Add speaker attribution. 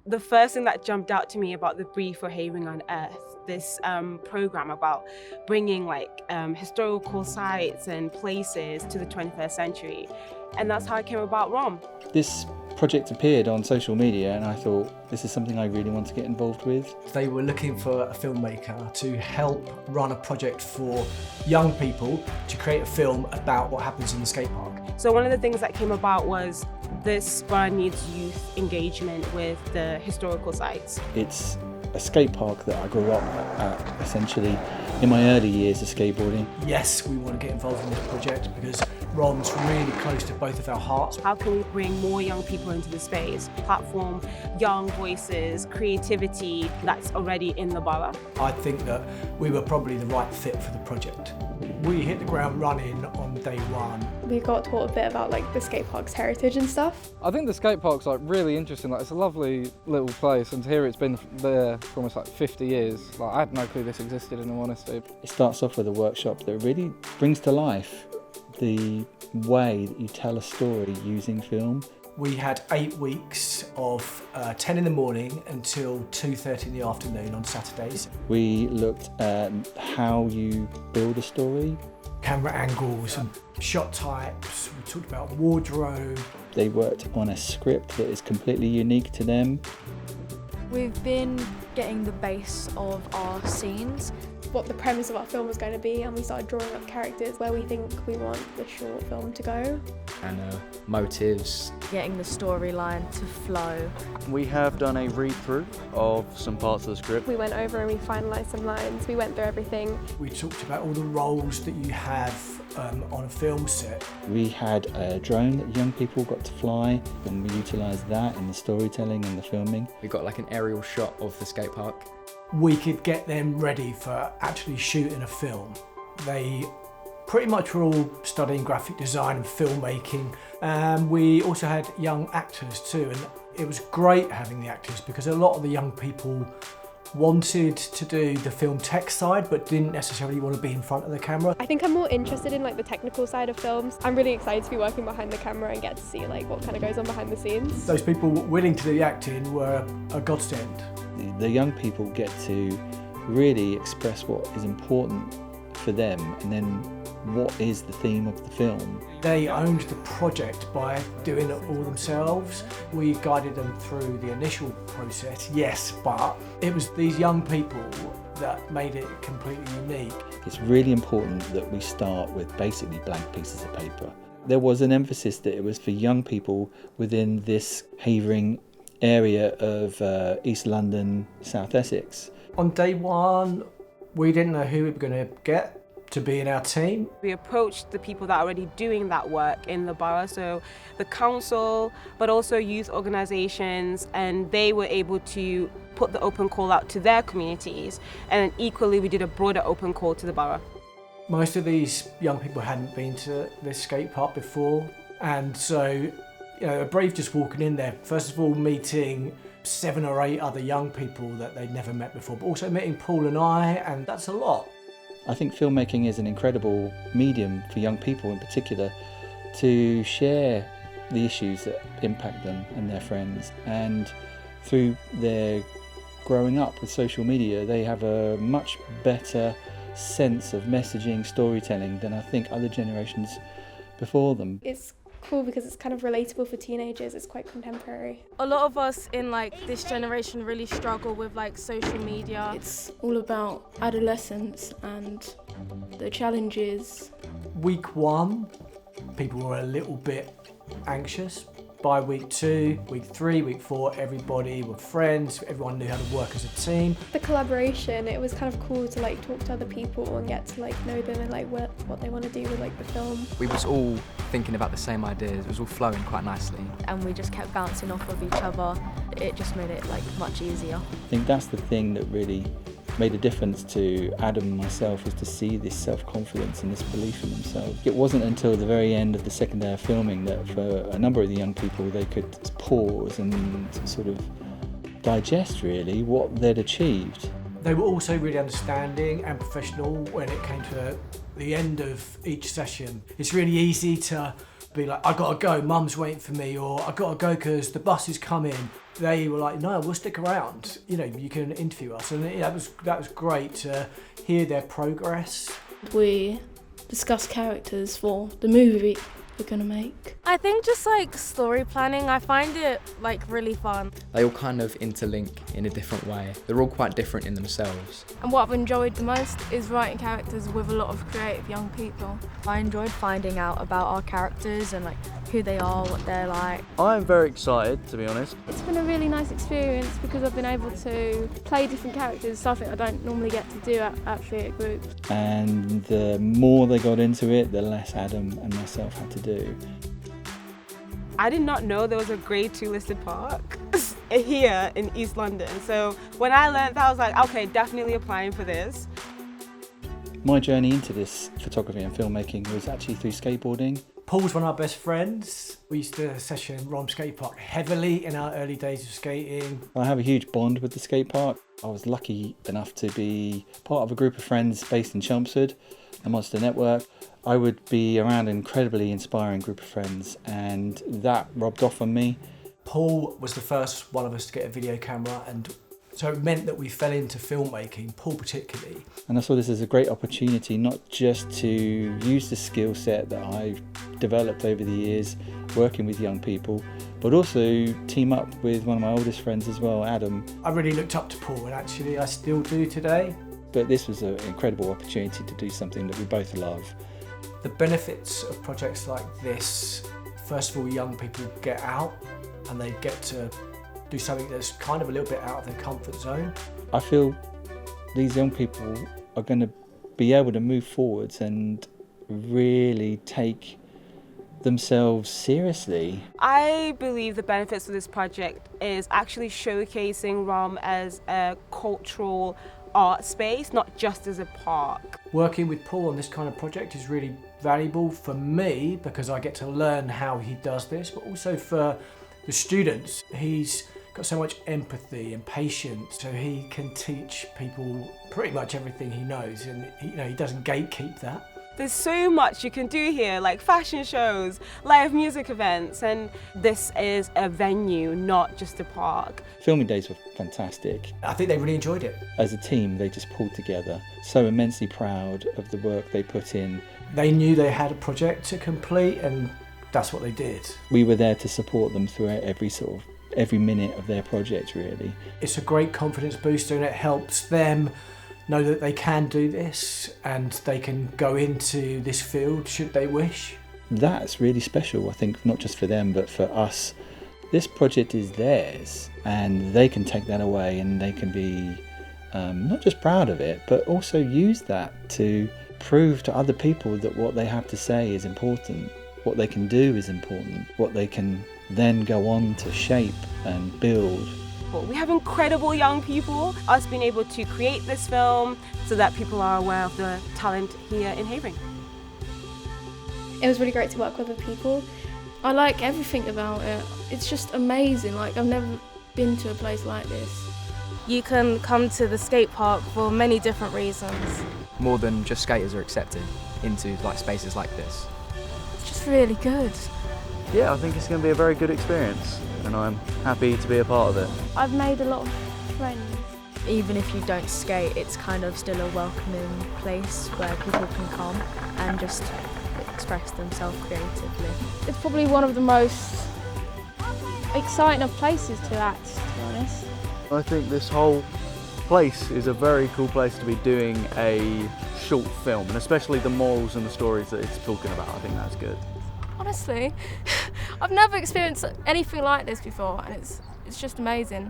Speaker 1: The first thing that jumped out to me about the brief for Havering Unearthed, this program about bringing historical sites and places to the 21st century. And that's how I came about Rom.
Speaker 2: This project appeared on social media and I thought this is something I really want to get involved with.
Speaker 3: They were looking for a filmmaker to help run a project for young people to create a film about what happens in the skate park.
Speaker 1: So one of the things that came about was this borough needs youth engagement with the historical sites.
Speaker 2: It's a skate park that I grew up at, essentially, in my early years of skateboarding.
Speaker 3: Yes, we want to get involved in this project because Rom's really close to both of our hearts.
Speaker 1: How can we bring more young people into the space, platform young voices, creativity that's already in the borough?
Speaker 3: I think that we were probably the right fit for the project. We hit the ground running on day one.
Speaker 4: We got taught a bit about the skate park's heritage and stuff.
Speaker 5: I think the skate park's really interesting. It's a lovely little place, and here it's been there for almost 50 years. I had no clue this existed, in all honesty.
Speaker 2: It starts off with a workshop that really brings to life the way that you tell a story using film.
Speaker 3: We had 8 weeks of 10 in the morning until 2:30 in the afternoon on Saturdays.
Speaker 2: We looked at how you build a story.
Speaker 3: Camera angles and shot types. We talked about wardrobe.
Speaker 2: They worked on a script that is completely unique to them.
Speaker 6: We've been getting the base of our scenes,
Speaker 4: what the premise of our film was going to be, and we started drawing up characters where we think we want the short film to go.
Speaker 7: And motives.
Speaker 6: getting the storyline to flow.
Speaker 8: We have done a read-through of some parts of the script.
Speaker 4: We went over and we finalised some lines, we went through everything.
Speaker 3: We talked about all the roles that you have on a film set.
Speaker 2: We had a drone that young people got to fly, and we utilised that in the storytelling and the filming.
Speaker 7: We got like an aerial shot of the skate park.
Speaker 3: We could get them ready for actually shooting a film. They pretty much were all studying graphic design and filmmaking. We also had young actors too, and it was great having the actors because a lot of the young people wanted to do the film tech side but didn't necessarily want to be in front of the camera.
Speaker 4: I think I'm more interested in the technical side of films. I'm really excited to be working behind the camera and get to see what kind of goes on behind the scenes.
Speaker 3: Those people willing to do the acting were a godsend.
Speaker 2: The young people get to really express what is important for them, and then what is the theme of the film.
Speaker 3: They owned the project by doing it all themselves. We guided them through the initial process, yes, but it was these young people that made it completely unique.
Speaker 2: It's really important that we start with basically blank pieces of paper. There was an emphasis that it was for young people within this Havering area of East London, South Essex.
Speaker 3: On day one, we didn't know who we were going to get to be in our team.
Speaker 1: We approached the people that are already doing that work in the borough, so the council, but also youth organisations, and they were able to put the open call out to their communities, and then equally we did a broader open call to the borough.
Speaker 3: Most of these young people hadn't been to this skate park before, and so a brief just walking in there, first of all meeting 7 or 8 other young people that they'd never met before, but also meeting Paul and I, and that's a lot.
Speaker 2: I think filmmaking is an incredible medium for young people in particular to share the issues that impact them and their friends, and through their growing up with social media they have a much better sense of messaging, storytelling than I think other generations before them.
Speaker 4: It's cool because it's kind of relatable for teenagers, it's quite contemporary.
Speaker 9: A lot of us in this generation really struggle with social media.
Speaker 10: It's all about adolescence and the challenges.
Speaker 3: Week 1, people were a little bit anxious. By week 2, week 3, week 4, everybody were friends, everyone knew how to work as a team.
Speaker 4: The collaboration, it was kind of cool to talk to other people and get to know them and what they want to do with the film.
Speaker 7: We was all thinking about the same ideas, it was all flowing quite nicely.
Speaker 6: And we just kept bouncing off of each other. It just made it much easier.
Speaker 2: I think that's the thing that really made a difference to Adam and myself, was to see this self-confidence and this belief in themselves. It wasn't until the very end of the second day of filming that for a number of the young people they could pause and sort of digest really what they'd achieved.
Speaker 3: They were also really understanding and professional when it came to the end of each session. It's really easy to be I gotta go, mum's waiting for me, or I gotta go because the bus is coming. they were like, no, we'll stick around. You know, you can interview us. And that was great to hear their progress.
Speaker 10: We discussed characters for the movie we're going to make.
Speaker 9: I think just like story planning, I find it like really fun.
Speaker 7: They all kind of interlink in a different way. They're all quite different in themselves.
Speaker 6: And what I've enjoyed the most is writing characters with a lot of creative young people.
Speaker 11: I enjoyed finding out about our characters and like who they are, what they're like.
Speaker 8: I'm very excited, to be honest.
Speaker 4: It's been a really nice experience because I've been able to play different characters, something I don't normally get to do actually at groups.
Speaker 2: And the more they got into it, the less Adam and myself had to do.
Speaker 1: I did not know there was a grade 2 listed park here in East London. So when I learned that, I was like, okay, definitely applying for this.
Speaker 2: My journey into this photography and filmmaking was actually through skateboarding.
Speaker 3: Paul's one of our best friends. We used to session Rom Skatepark heavily in our early days of skating.
Speaker 2: I have a huge bond with the skate park. I was lucky enough to be part of a group of friends based in Chelmsford, the Monster Network. I would be around an incredibly inspiring group of friends, and that rubbed off on me.
Speaker 3: Paul was the first one of us to get a video camera, and so it meant that we fell into filmmaking, Paul particularly.
Speaker 2: And I saw this as a great opportunity, not just to use the skill set that I've developed over the years working with young people, but also team up with one of my oldest friends as well, Adam.
Speaker 3: I really looked up to Paul, and actually I still do today.
Speaker 2: But this was an incredible opportunity to do something that we both love.
Speaker 3: The benefits of projects like this, first of all, young people get out and they get to do something that's kind of a little bit out of their comfort zone.
Speaker 2: I feel these young people are going to be able to move forwards and really take themselves seriously.
Speaker 1: I believe the benefits of this project is actually showcasing Rom as a cultural art space, not just as a park.
Speaker 3: Working with Paul on this kind of project is really valuable for me because I get to learn how he does this, but also for the students. He's got so much empathy and patience, so he can teach people pretty much everything he knows, and he doesn't gatekeep that.
Speaker 1: There's so much you can do here, like fashion shows, live music events, and this is a venue, not just a park.
Speaker 2: Filming days were fantastic.
Speaker 3: I think they really enjoyed it.
Speaker 2: As a team, they just pulled together. So immensely proud of the work they put in.
Speaker 3: They knew they had a project to complete, and that's what they did.
Speaker 2: We were there to support them throughout every minute of their project, really.
Speaker 3: It's a great confidence booster, and it helps them know that they can do this and they can go into this field should they wish.
Speaker 2: That's really special, I think, not just for them but for us. This project is theirs and they can take that away and they can be not just proud of it but also use that to prove to other people that what they have to say is important, what they can do is important, what they can then go on to shape and build.
Speaker 1: We have incredible young people. Us being able to create this film so that people are aware of the talent here in Havering.
Speaker 4: It was really great to work with other people. I like everything about it. It's just amazing. Like, I've never been to a place like this.
Speaker 9: You can come to the skate park for many different reasons.
Speaker 7: More than just skaters are accepted into like spaces like this.
Speaker 6: It's just really good.
Speaker 8: Yeah, I think it's going to be a very good experience and I'm happy to be a part of it.
Speaker 4: I've made a lot of friends.
Speaker 11: Even if you don't skate, it's kind of still a welcoming place where people can come and just express themselves creatively.
Speaker 4: It's probably one of the most exciting of places to act, to be honest.
Speaker 8: I think this whole place is a very cool place to be doing a short film, and especially the morals and the stories that it's talking about. I think that's good.
Speaker 6: Honestly, I've never experienced anything like this before, and it's just amazing.